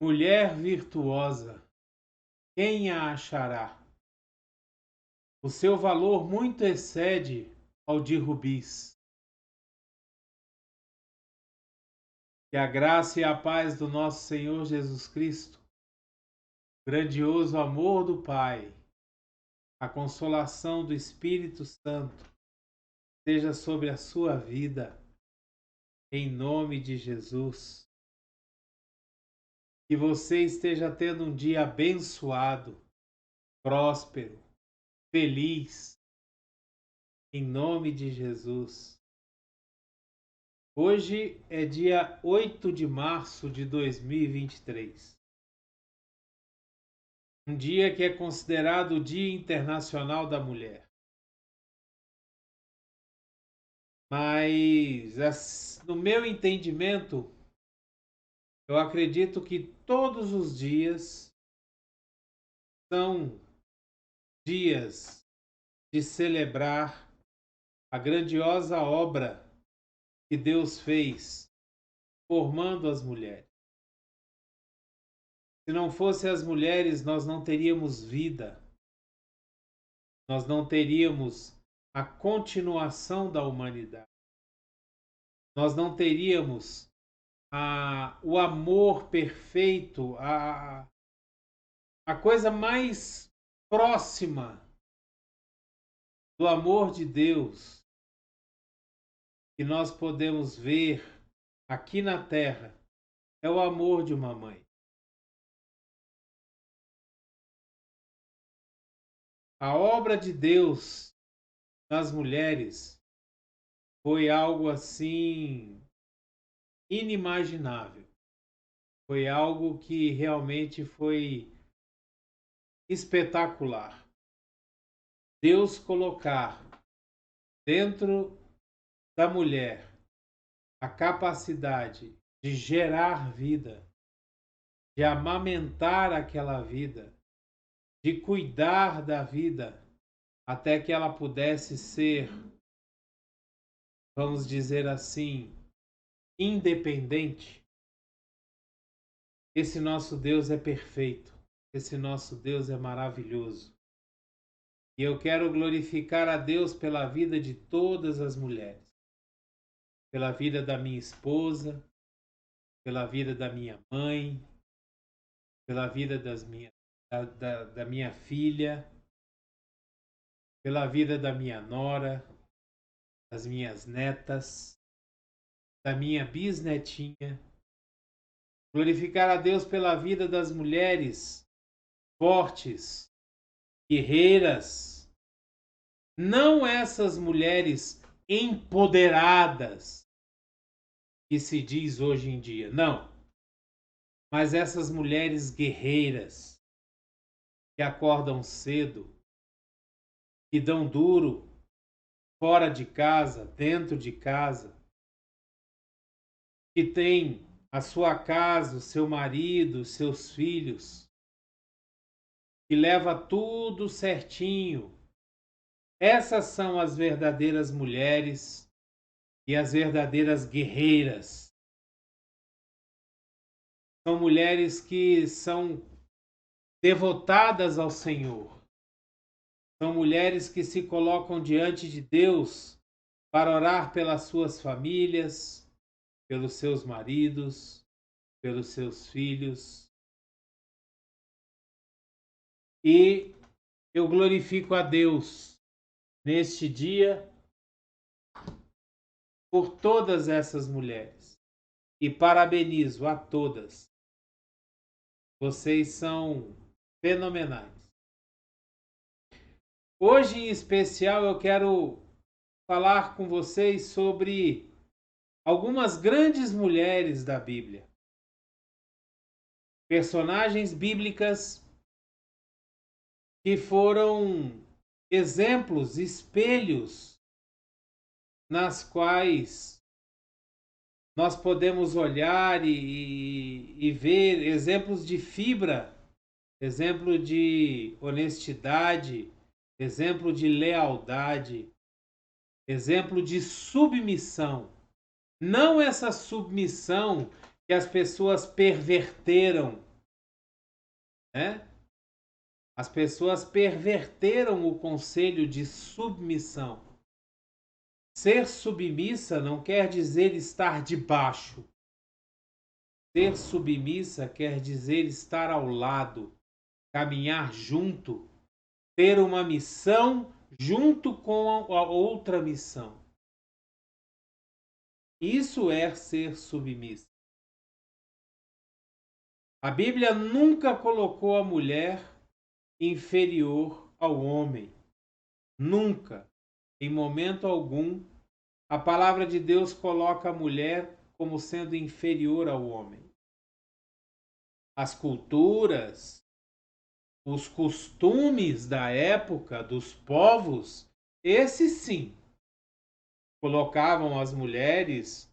Mulher virtuosa, quem a achará? O seu valor muito excede ao de rubis. Que a graça e a paz do nosso Senhor Jesus Cristo, o grandioso amor do Pai, a consolação do Espírito Santo, seja sobre a sua vida, em nome de Jesus. Que você esteja tendo um dia abençoado, próspero, feliz, em nome de Jesus. Hoje é dia 8 de março de 2023. Um dia que é considerado o Dia Internacional da Mulher. Mas, no meu entendimento, eu acredito que todos os dias são dias de celebrar a grandiosa obra que Deus fez formando as mulheres. Se não fossem as mulheres, nós não teríamos vida, nós não teríamos a continuação da humanidade, nós não teríamos o amor perfeito, a coisa mais próxima do amor de Deus que nós podemos ver aqui na Terra é o amor de uma mãe. A obra de Deus nas mulheres foi algo assim inimaginável. Foi algo que realmente foi espetacular. Deus colocar dentro da mulher a capacidade de gerar vida, de amamentar aquela vida, de cuidar da vida, até que ela pudesse ser, vamos dizer assim, independente. Esse nosso Deus é perfeito, esse nosso Deus é maravilhoso. E eu quero glorificar a Deus pela vida de todas as mulheres, pela vida da minha esposa, pela vida da minha mãe, pela vida da minha filha, pela vida da minha nora, das minhas netas, da minha bisnetinha. Glorificar a Deus pela vida das mulheres fortes, guerreiras, não essas mulheres empoderadas que se diz hoje em dia, não, mas essas mulheres guerreiras que acordam cedo, que dão duro fora de casa, dentro de casa, que têm a sua casa, o seu marido, os seus filhos, que leva tudo certinho. Essas são as verdadeiras mulheres e as verdadeiras guerreiras. São mulheres que são devotadas ao Senhor. São mulheres que se colocam diante de Deus para orar pelas suas famílias, pelos seus maridos, pelos seus filhos. E eu glorifico a Deus neste dia por todas essas mulheres e parabenizo a todas. Vocês são fenomenais. Hoje, em especial, eu quero falar com vocês sobre algumas grandes mulheres da Bíblia. Personagens bíblicas que foram exemplos, espelhos, nas quais nós podemos olhar e ver exemplos de fibra, exemplo de honestidade, exemplo de lealdade, exemplo de submissão. Não essa submissão que as pessoas perverteram né? As pessoas perverteram o conselho de submissão. Ser submissa não quer dizer estar debaixo. Ser submissa quer dizer estar ao lado, caminhar junto, ter uma missão junto com a outra missão. Isso é ser submissa. A Bíblia nunca colocou a mulher inferior ao homem. Nunca, em momento algum, a palavra de Deus coloca a mulher como sendo inferior ao homem. As culturas, os costumes da época, dos povos, esses sim, colocavam as mulheres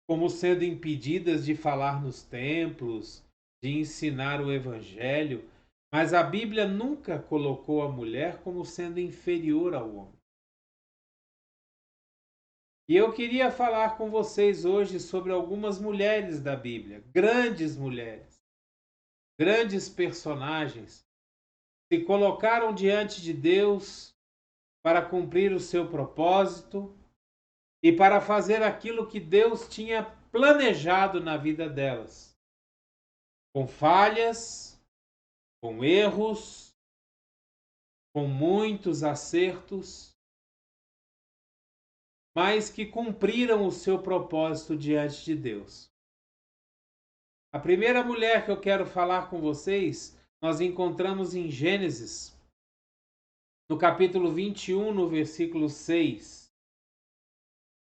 como sendo impedidas de falar nos templos, de ensinar o evangelho, mas a Bíblia nunca colocou a mulher como sendo inferior ao homem. E eu queria falar com vocês hoje sobre algumas mulheres da Bíblia, grandes mulheres, grandes personagens, se colocaram diante de Deus para cumprir o seu propósito e para fazer aquilo que Deus tinha planejado na vida delas, com falhas, com erros, com muitos acertos, mas que cumpriram o seu propósito diante de Deus. A primeira mulher que eu quero falar com vocês, nós encontramos em Gênesis, no capítulo 21, no versículo 6.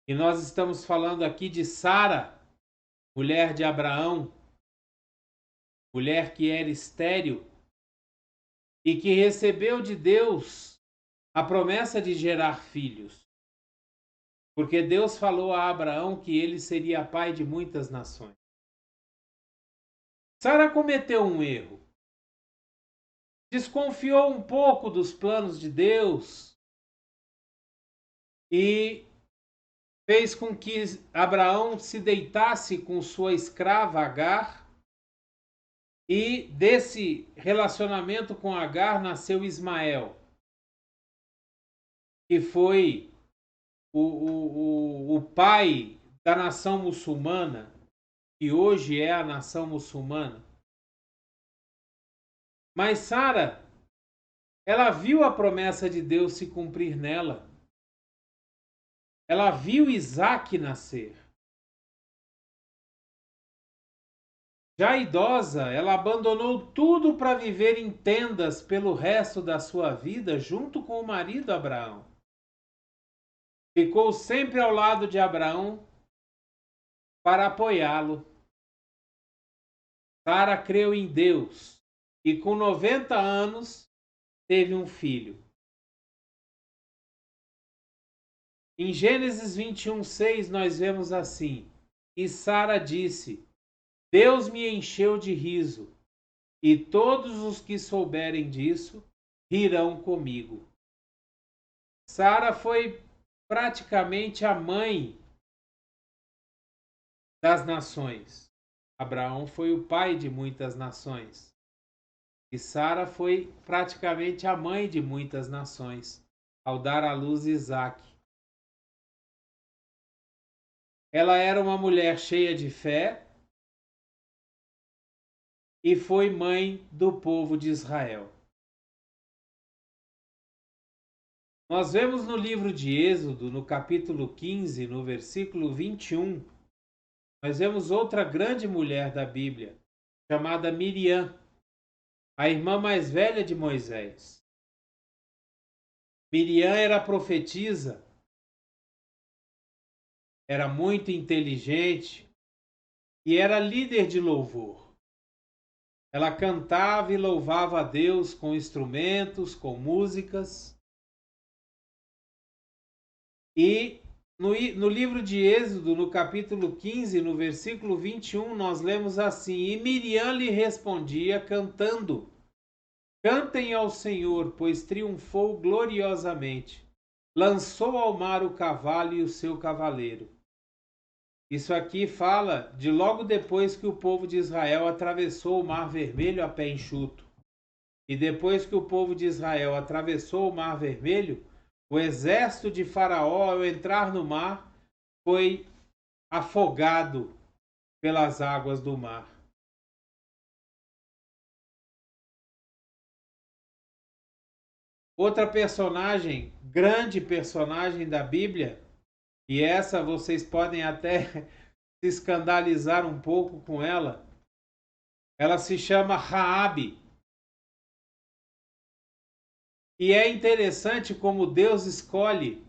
E nós estamos falando aqui de Sara, mulher de Abraão, mulher que era estéril e que recebeu de Deus a promessa de gerar filhos. Porque Deus falou a Abraão que ele seria pai de muitas nações. Sara cometeu um erro. Desconfiou um pouco dos planos de Deus e fez com que Abraão se deitasse com sua escrava Agar, e desse relacionamento com Agar nasceu Ismael, que foi o pai da nação muçulmana, que hoje é a nação muçulmana. Mas Sara, ela viu a promessa de Deus se cumprir nela. Ela viu Isaque nascer. Já idosa, ela abandonou tudo para viver em tendas pelo resto da sua vida junto com o marido Abraão. Ficou sempre ao lado de Abraão para apoiá-lo. Sara creu em Deus e com 90 anos teve um filho. Em Gênesis 21:6 nós vemos assim: E Sara disse: Deus me encheu de riso, e todos os que souberem disso rirão comigo. Sara foi praticamente a mãe das nações. Abraão foi o pai de muitas nações. E Sara foi praticamente a mãe de muitas nações, ao dar à luz Isaque. Ela era uma mulher cheia de fé e foi mãe do povo de Israel. Nós vemos no livro de Êxodo, no capítulo 15, no versículo 21, nós vemos outra grande mulher da Bíblia, chamada Miriam, a irmã mais velha de Moisés. Miriam era profetisa, era muito inteligente e era líder de louvor. Ela cantava e louvava a Deus com instrumentos, com músicas. E no livro de Êxodo, no capítulo 15, no versículo 21, nós lemos assim: E Miriam lhe respondia cantando: Cantem ao Senhor, pois triunfou gloriosamente. Lançou ao mar o cavalo e o seu cavaleiro. Isso aqui fala de logo depois que o povo de Israel atravessou o Mar Vermelho a pé enxuto. E depois que o povo de Israel atravessou o Mar Vermelho, o exército de Faraó, ao entrar no mar, foi afogado pelas águas do mar. Outra personagem, grande personagem da Bíblia, e essa vocês podem até se escandalizar um pouco com ela, ela se chama Raabe. E é interessante como Deus escolhe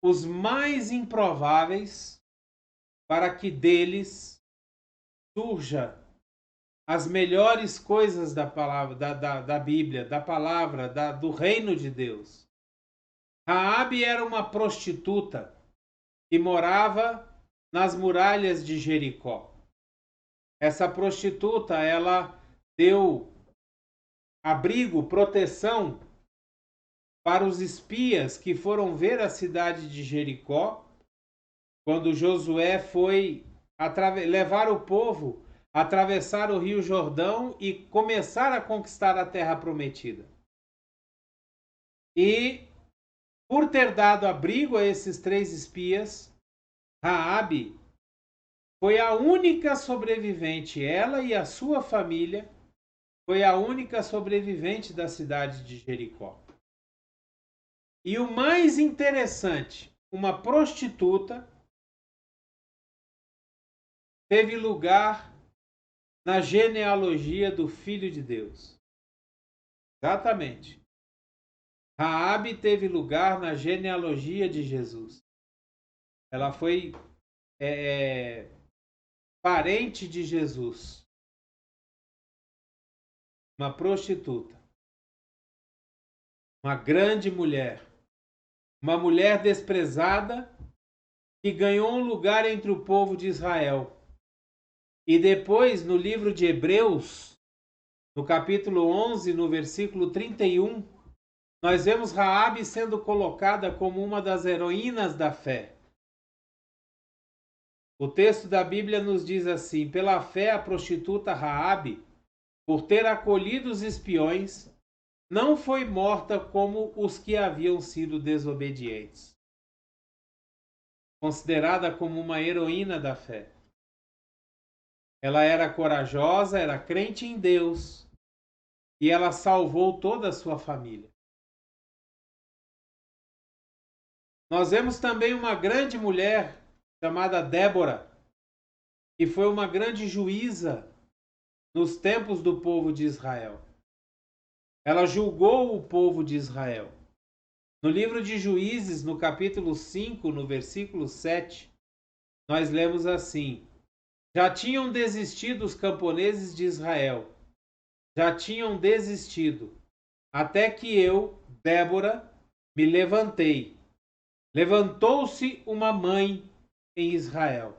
os mais improváveis para que deles surja as melhores coisas da palavra, da Bíblia, da palavra, do reino de Deus. Raabe era uma prostituta que morava nas muralhas de Jericó. Essa prostituta, ela deu abrigo, proteção para os espias que foram ver a cidade de Jericó, quando Josué foi levar o povo a atravessar o Rio Jordão e começar a conquistar a terra prometida. E, por ter dado abrigo a esses 3 espias, Raabe foi a única sobrevivente, ela e a sua família, foi a única sobrevivente da cidade de Jericó. E o mais interessante, uma prostituta teve lugar na genealogia do Filho de Deus. Exatamente. Raabe teve lugar na genealogia de Jesus. Ela foi parente de Jesus. Uma prostituta. Uma grande mulher. Uma mulher desprezada que ganhou um lugar entre o povo de Israel. E depois, no livro de Hebreus, no capítulo 11, no versículo 31, nós vemos Raabe sendo colocada como uma das heroínas da fé. O texto da Bíblia nos diz assim: pela fé a prostituta Raabe, por ter acolhido os espiões, não foi morta como os que haviam sido desobedientes. Considerada como uma heroína da fé. Ela era corajosa, era crente em Deus, e ela salvou toda a sua família. Nós vemos também uma grande mulher chamada Débora, que foi uma grande juíza nos tempos do povo de Israel. Ela julgou o povo de Israel. No livro de Juízes, no capítulo 5, no versículo 7, nós lemos assim: já tinham desistido os camponeses de Israel, já tinham desistido, até que eu, Débora, me levantei. Levantou-se uma mãe em Israel.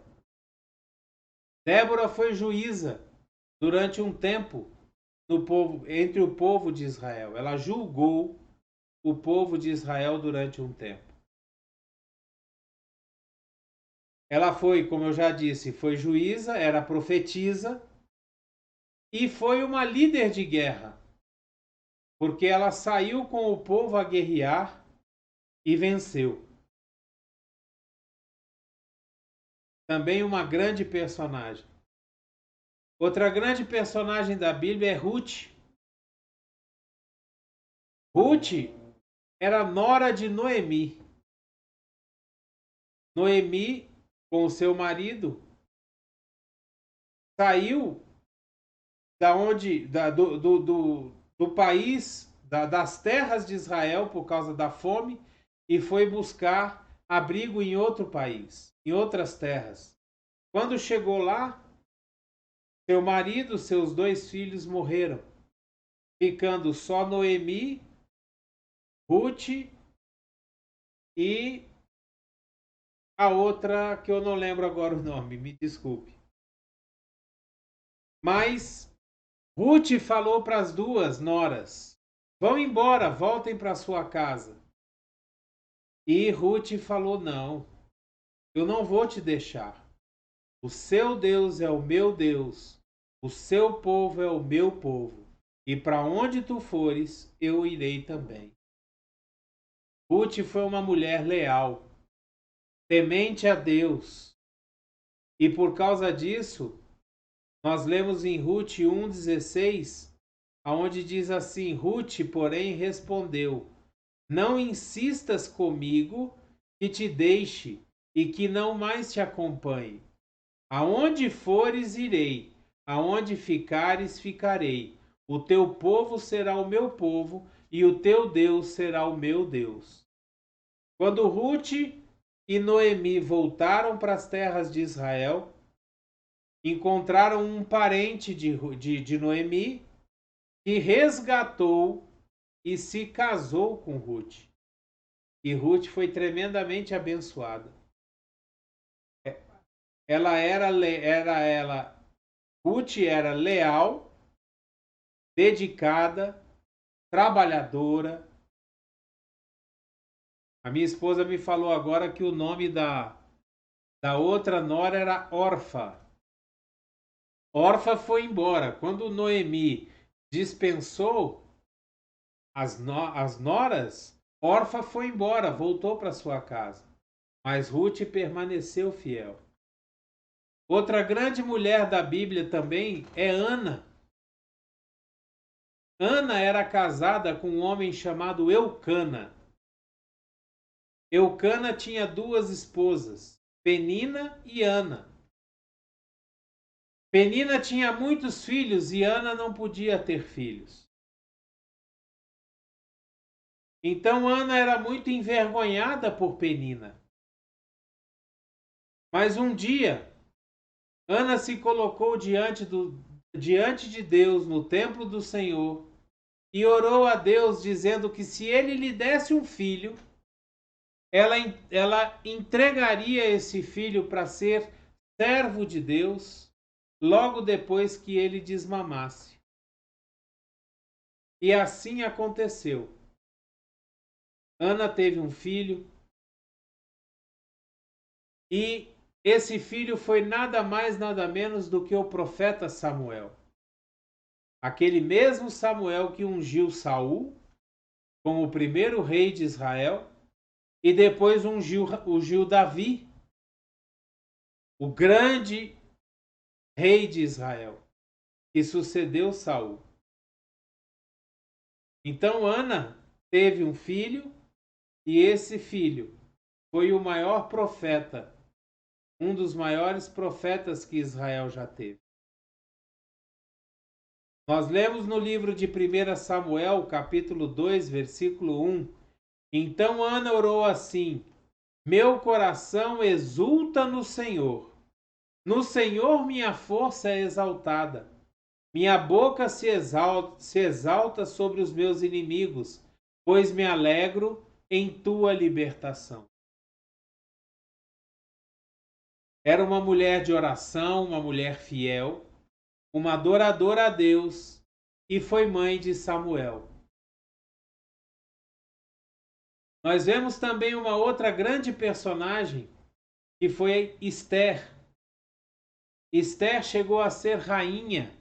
Débora foi juíza durante um tempo entre o povo de Israel. Ela julgou o povo de Israel durante um tempo. Ela foi, como eu já disse, foi juíza, era profetisa e foi uma líder de guerra, porque ela saiu com o povo a guerrear e venceu. Também uma grande personagem. Outra grande personagem da Bíblia é Ruth. Ruth era nora de Noemi. Noemi, com o seu marido, saiu do país, das terras de Israel por causa da fome e foi buscar abrigo em outro país, em outras terras. Quando chegou lá, seu marido, seus 2 filhos morreram, ficando só Noemi, Ruth e a outra que eu não lembro agora o nome, me desculpe. Mas Ruth falou para as 2 noras: vão embora, voltem para sua casa. E Ruth falou: não, Eu não vou te deixar. O seu Deus é o meu Deus, o seu povo é o meu povo, e para onde tu fores, eu irei também. Ruth foi uma mulher leal, temente a Deus, e por causa disso, nós lemos em Ruth 1,16, aonde diz assim: Ruth, porém, respondeu: Não insistas comigo que te deixe e que não mais te acompanhe. Aonde fores, irei, aonde ficares, ficarei. O teu povo será o meu povo, e o teu Deus será o meu Deus. Quando Ruth e Noemi voltaram para as terras de Israel, encontraram um parente de Noemi que resgatou e se casou com Ruth. E Ruth foi tremendamente abençoada. Ruth era leal, dedicada, trabalhadora. A minha esposa me falou agora que o nome da outra nora era Orfa. Orfa foi embora. Quando Noemi dispensou as noras, Orfa foi embora, voltou para sua casa. Mas Ruth permaneceu fiel. Outra grande mulher da Bíblia também é Ana. Ana era casada com um homem chamado Eucana. Eucana tinha duas esposas, Penina e Ana. Penina tinha muitos filhos e Ana não podia ter filhos. Então Ana era muito envergonhada por Penina. Mas um dia, Ana se colocou diante de Deus no templo do Senhor e orou a Deus dizendo que se ele lhe desse um filho, ela entregaria esse filho para ser servo de Deus logo depois que ele desmamasse. E assim aconteceu. Ana teve um filho e esse filho foi nada mais, nada menos do que o profeta Samuel. Aquele mesmo Samuel que ungiu Saul como o primeiro rei de Israel e depois ungiu Davi, o grande rei de Israel, que sucedeu Saul. Então Ana teve um filho e esse filho foi o maior profeta, um dos maiores profetas que Israel já teve. Nós lemos no livro de 1 Samuel, capítulo 2, versículo 1. Então Ana orou assim: Meu coração exulta no Senhor. No Senhor minha força é exaltada. Minha boca se exalta sobre os meus inimigos, pois me alegro em tua libertação. Era uma mulher de oração, uma mulher fiel, uma adoradora a Deus e foi mãe de Samuel. Nós vemos também uma outra grande personagem que foi Esther. Esther chegou a ser rainha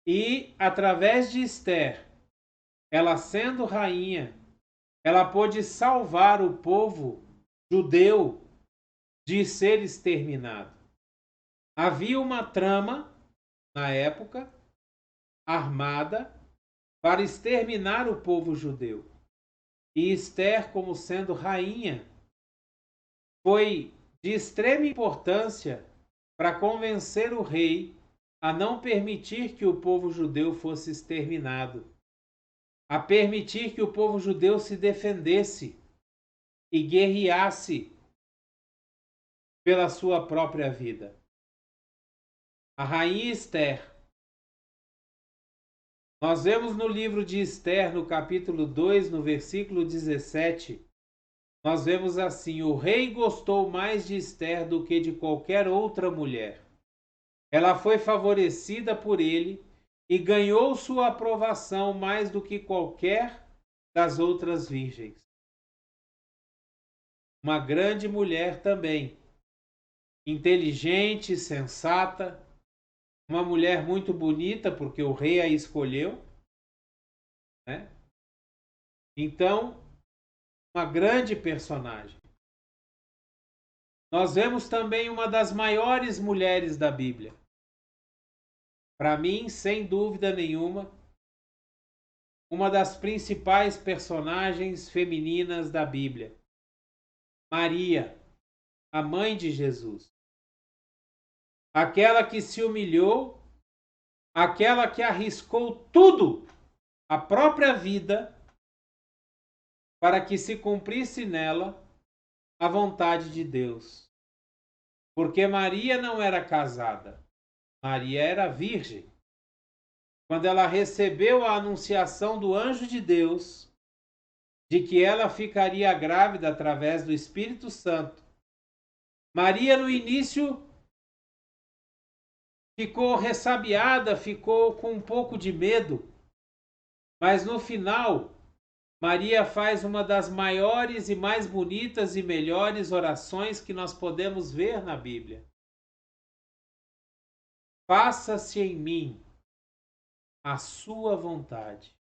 e, através de Esther, ela sendo rainha, ela pôde salvar o povo judeu de ser exterminado. Havia uma trama, na época, armada, para exterminar o povo judeu. E Esther, como sendo rainha, foi de extrema importância para convencer o rei a não permitir que o povo judeu fosse exterminado, a permitir que o povo judeu se defendesse e guerreasse pela sua própria vida. A rainha Esther. Nós vemos no livro de Esther, no capítulo 2, no versículo 17, nós vemos assim: o rei gostou mais de Esther do que de qualquer outra mulher. Ela foi favorecida por ele e ganhou sua aprovação mais do que qualquer das outras virgens. uma grande mulher também, inteligente, sensata, uma mulher muito bonita, porque o rei a escolheu, né? Então, uma grande personagem. Nós vemos também uma das maiores mulheres da Bíblia. Para mim, sem dúvida nenhuma, uma das principais personagens femininas da Bíblia, Maria, a mãe de Jesus. Aquela que se humilhou, aquela que arriscou tudo, a própria vida, para que se cumprisse nela a vontade de Deus. Porque Maria não era casada, Maria era virgem. Quando ela recebeu a anunciação do anjo de Deus, de que ela ficaria grávida através do Espírito Santo, Maria no início ficou ressabiada, ficou com um pouco de medo, mas no final, Maria faz uma das maiores e mais bonitas e melhores orações que nós podemos ver na Bíblia. Faça-se em mim a sua vontade.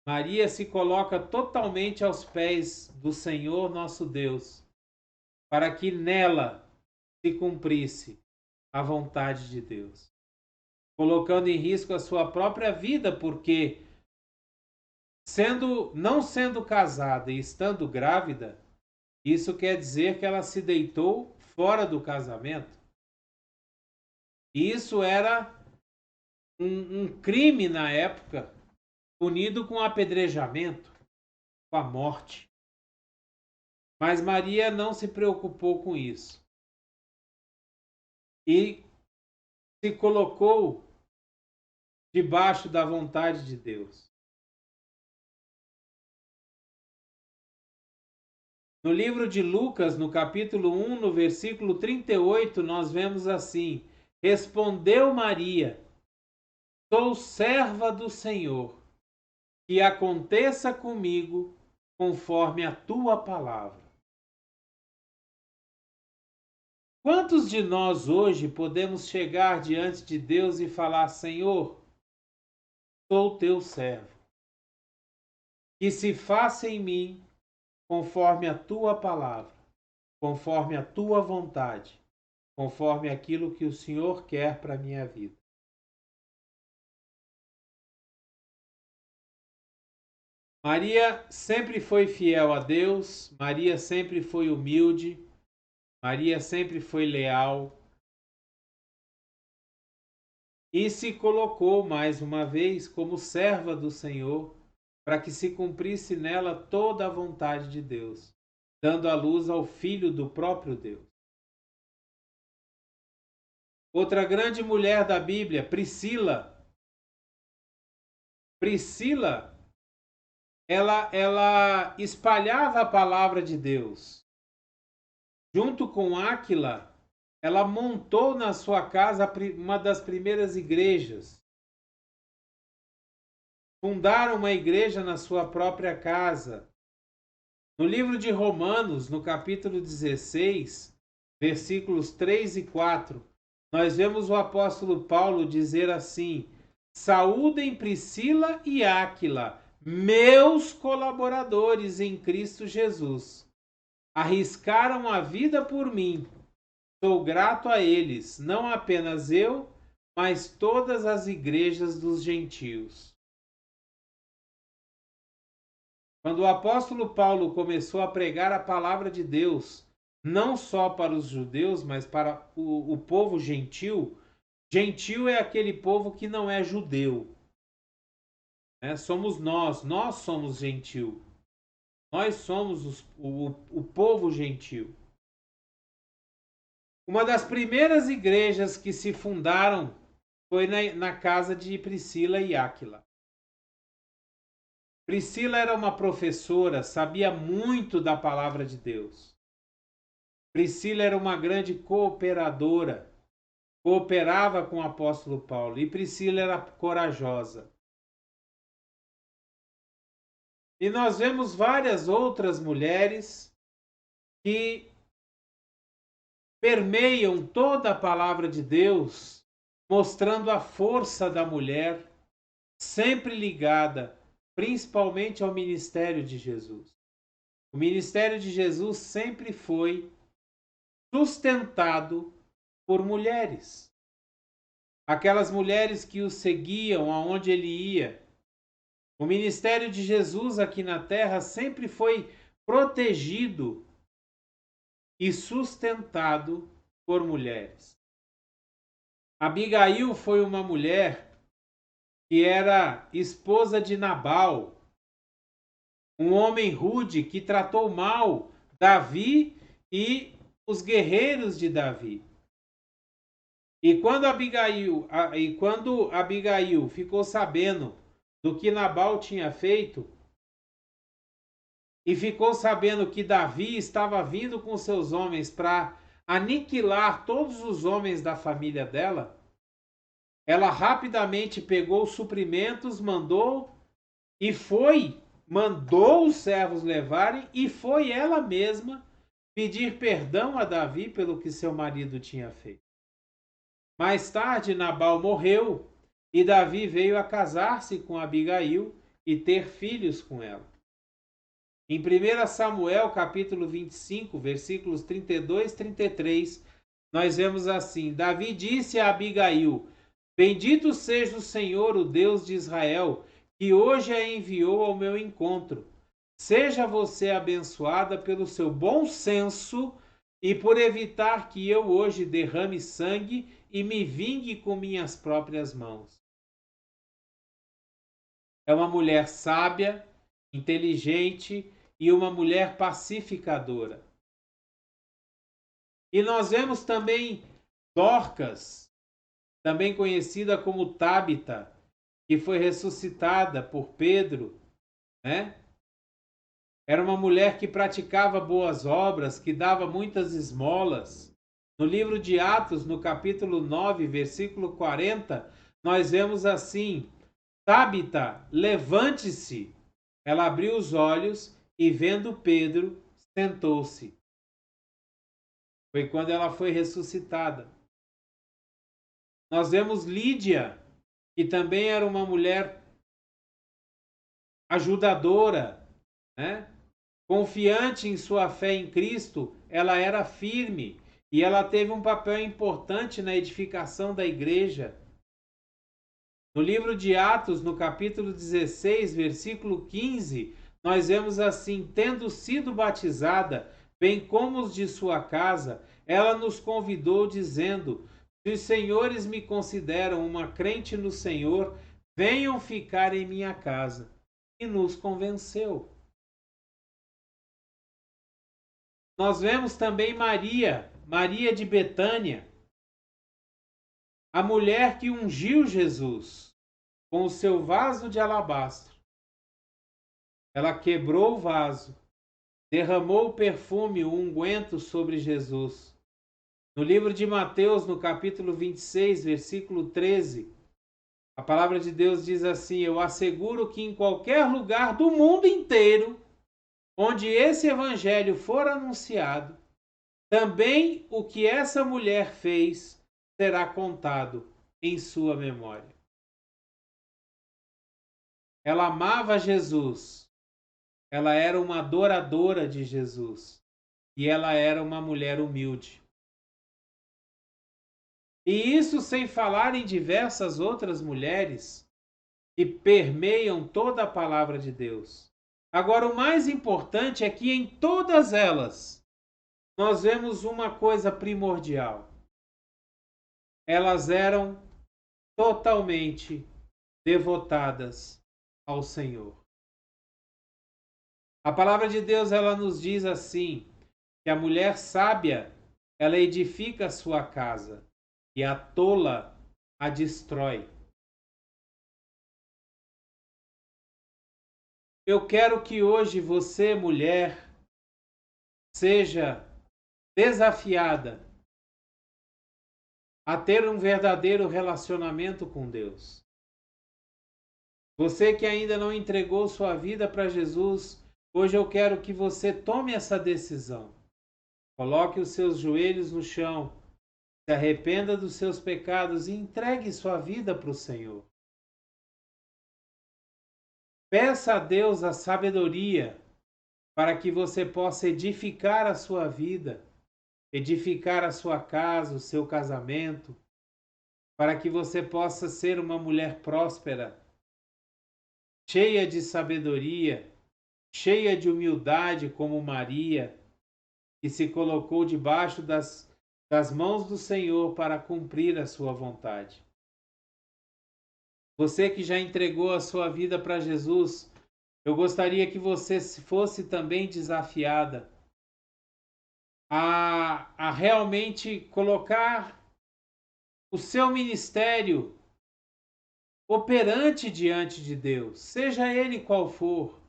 Maria se coloca totalmente aos pés do Senhor nosso Deus, para que nela se cumprisse a vontade de Deus, colocando em risco a sua própria vida, porque não sendo casada e estando grávida, isso quer dizer que ela se deitou fora do casamento. E isso era um crime na época, punido com apedrejamento, com a morte. Mas Maria não se preocupou com isso. E se colocou debaixo da vontade de Deus. No livro de Lucas, no capítulo 1, no versículo 38, nós vemos assim: Respondeu Maria: Sou serva do Senhor, que aconteça comigo conforme a tua palavra. Quantos de nós hoje podemos chegar diante de Deus e falar: Senhor, sou teu servo, que se faça em mim conforme a tua palavra, conforme a tua vontade, conforme aquilo que o Senhor quer para a minha vida. Maria sempre foi fiel a Deus, Maria sempre foi humilde, Maria sempre foi leal e se colocou mais uma vez como serva do Senhor para que se cumprisse nela toda a vontade de Deus, dando à luz ao Filho do próprio Deus. Outra grande mulher da Bíblia, Priscila. Priscila, ela espalhava a palavra de Deus. Junto com Áquila, ela montou na sua casa uma das primeiras igrejas. Fundaram uma igreja na sua própria casa. No livro de Romanos, no capítulo 16, versículos 3 e 4, nós vemos o apóstolo Paulo dizer assim: Saúdem Priscila e Áquila, meus colaboradores em Cristo Jesus. Arriscaram a vida por mim. Sou grato a eles, não apenas eu, mas todas as igrejas dos gentios. Quando o apóstolo Paulo começou a pregar a palavra de Deus, não só para os judeus, mas para o povo gentil, gentil é aquele povo que não é judeu. Somos nós somos gentil. Nós somos o povo gentil. Uma das primeiras igrejas que se fundaram foi na casa de Priscila e Áquila. Priscila era uma professora, sabia muito da palavra de Deus. Priscila era uma grande cooperadora, cooperava com o apóstolo Paulo. E Priscila era corajosa. E nós vemos várias outras mulheres que permeiam toda a palavra de Deus, mostrando a força da mulher, sempre ligada principalmente ao ministério de Jesus. O ministério de Jesus sempre foi sustentado por mulheres. Aquelas mulheres que o seguiam aonde ele ia. O ministério de Jesus aqui na terra sempre foi protegido e sustentado por mulheres. Abigail foi uma mulher que era esposa de Nabal, um homem rude que tratou mal Davi e os guerreiros de Davi. E quando Abigail ficou sabendo do que Nabal tinha feito, e ficou sabendo que Davi estava vindo com seus homens para aniquilar todos os homens da família dela, ela rapidamente pegou os suprimentos, mandou os servos levarem, e foi ela mesma pedir perdão a Davi pelo que seu marido tinha feito. Mais tarde, Nabal morreu e Davi veio a casar-se com Abigail e ter filhos com ela. Em 1 Samuel, capítulo 25, versículos 32 e 33, nós vemos assim: Davi disse a Abigail: Bendito seja o Senhor, o Deus de Israel, que hoje a enviou ao meu encontro. Seja você abençoada pelo seu bom senso e por evitar que eu hoje derrame sangue e me vingue com minhas próprias mãos. É uma mulher sábia, inteligente e uma mulher pacificadora. E nós vemos também Dorcas, também conhecida como Tábita, que foi ressuscitada por Pedro, né? Era uma mulher que praticava boas obras, que dava muitas esmolas. No livro de Atos, no capítulo 9, versículo 40, nós vemos assim: Tábita, levante-se. Ela abriu os olhos e, vendo Pedro, sentou-se. Foi quando ela foi ressuscitada. Nós vemos Lídia, que também era uma mulher ajudadora, né? Confiante em sua fé em Cristo, ela era firme e ela teve um papel importante na edificação da igreja. No livro de Atos, no capítulo 16, versículo 15, nós vemos assim: tendo sido batizada, bem como os de sua casa, ela nos convidou, dizendo: se os senhores me consideram uma crente no Senhor, venham ficar em minha casa. E nos convenceu. Nós vemos também Maria de Betânia, a mulher que ungiu Jesus com o seu vaso de alabastro. Ela quebrou o vaso, derramou o perfume, o unguento sobre Jesus. No livro de Mateus, no capítulo 26, versículo 13, a palavra de Deus diz assim: eu asseguro que em qualquer lugar do mundo inteiro onde esse evangelho for anunciado, também o que essa mulher fez será contado em sua memória. Ela amava Jesus, ela era uma adoradora de Jesus e ela era uma mulher humilde. E isso sem falar em diversas outras mulheres que permeiam toda a palavra de Deus. Agora, o mais importante é que em todas elas nós vemos uma coisa primordial. Elas eram totalmente devotadas ao Senhor. A palavra de Deus, ela nos diz assim, que a mulher sábia, ela edifica a sua casa e a tola a destrói. Eu quero que hoje você, mulher, seja desafiada a ter um verdadeiro relacionamento com Deus. Você que ainda não entregou sua vida para Jesus, hoje eu quero que você tome essa decisão. Coloque os seus joelhos no chão, se arrependa dos seus pecados e entregue sua vida para o Senhor. Peça a Deus a sabedoria para que você possa edificar a sua vida, edificar a sua casa, o seu casamento, para que você possa ser uma mulher próspera, cheia de sabedoria, cheia de humildade como Maria, que se colocou debaixo das mãos do Senhor para cumprir a sua vontade. Você que já entregou a sua vida para Jesus, eu gostaria que você fosse também desafiada a realmente colocar o seu ministério operante diante de Deus, seja ele qual for.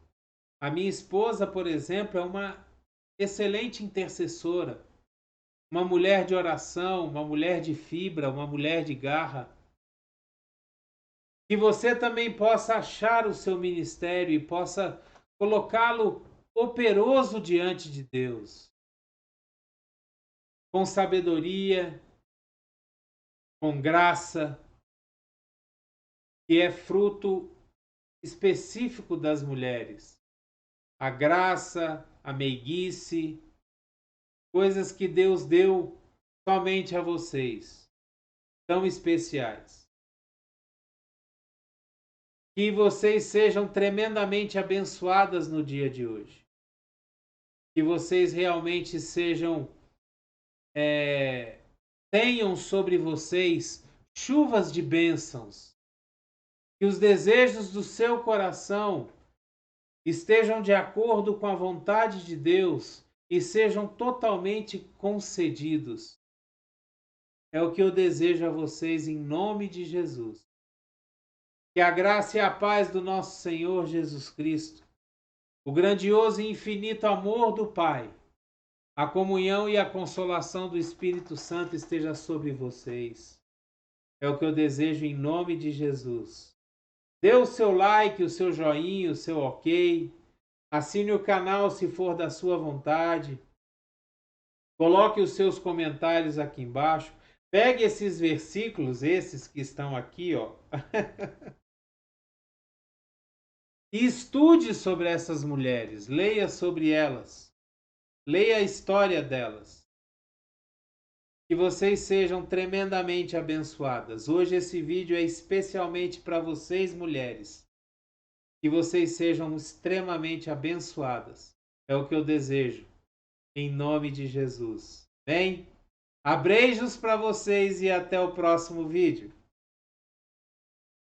A minha esposa, por exemplo, é uma excelente intercessora, uma mulher de oração, uma mulher de fibra, uma mulher de garra. Que você também possa achar o seu ministério e possa colocá-lo operoso diante de Deus, com sabedoria, com graça, que é fruto específico das mulheres. A graça, a meiguice, coisas que Deus deu somente a vocês, tão especiais. Que vocês sejam tremendamente abençoadas no dia de hoje. Que vocês realmente tenham sobre vocês chuvas de bênçãos. Que os desejos do seu coração estejam de acordo com a vontade de Deus e sejam totalmente concedidos. É o que eu desejo a vocês em nome de Jesus. Que a graça e a paz do nosso Senhor Jesus Cristo, o grandioso e infinito amor do Pai, a comunhão e a consolação do Espírito Santo esteja sobre vocês. É o que eu desejo em nome de Jesus. Dê o seu like, o seu joinha, o seu ok. Assine o canal se for da sua vontade. Coloque os seus comentários aqui embaixo. Pegue esses versículos, esses que estão aqui, ó. E estude sobre essas mulheres, leia sobre elas, leia a história delas. Que vocês sejam tremendamente abençoadas. Hoje esse vídeo é especialmente para vocês, mulheres. Que vocês sejam extremamente abençoadas. É o que eu desejo, em nome de Jesus. Bem, abreijos para vocês e até o próximo vídeo.